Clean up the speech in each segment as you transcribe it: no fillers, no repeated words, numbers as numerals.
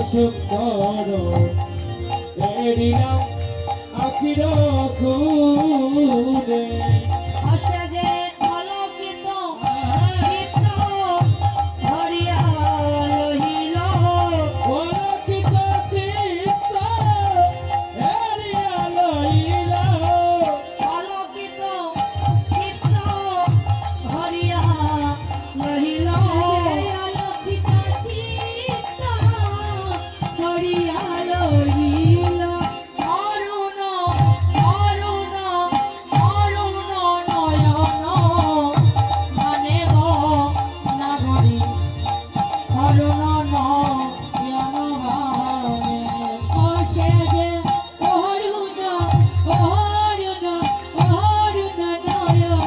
সুন্দর এরিলাম আখির খুনে আশা যে অলকিত চিত্ত ধরিয়া লহিল অলকিত চিত্ত এরিয়া লইল অলকিত চিত্ত ধরিয়া লহিল অলকিত চিত্ত ধরিয়া লহিল অরুণ অরুণ অরুণ নয়ন মানে গো নাগরী অরুণ নয়ন ভাবে বসে যে অরুণ অরুণ অরুণ নয়ন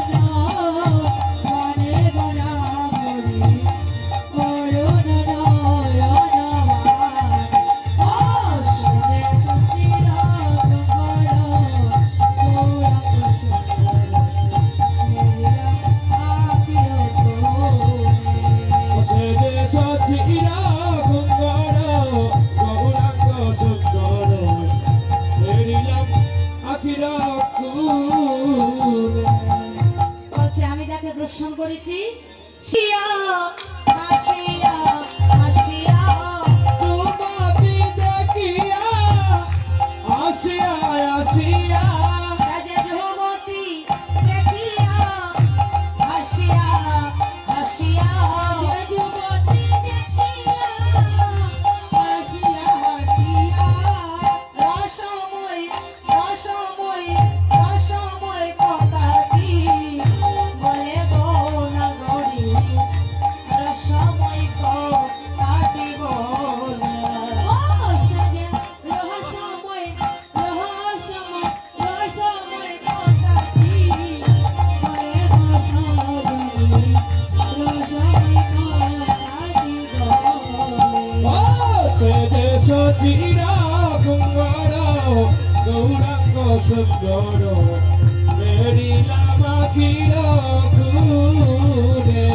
মানে গো নাগরী অরুণ নয়ন ভাবে সে যে সচিরা সুন্দর গৌরাঙ্গ সুন্দর এরিলাম আখির খুনে বলছে আমি যাকে দর্শন করেছি শিয়া হাসিয়া হাসিয়া তোমাকে দেখিয়া আসিয়া আসিয়া সাজে যুবতী দেখিয়া হাসিয়া হাসিয়া যুবতী দেখিয়া হাসিয়া হাসিয়া রসময় রসময় রসময় কথাটি বলে গো নাগরী রসময় কথাটি বলে ও সাজে রহস্যময় রহস্যময় রহস্যময় কথাটি বলে গো নাগরী রসময় কথাটি বলে ও সে যে সচিরা সুন্দর গৌরাঙ্গ সুন্দর এরিলাম আখির খুনে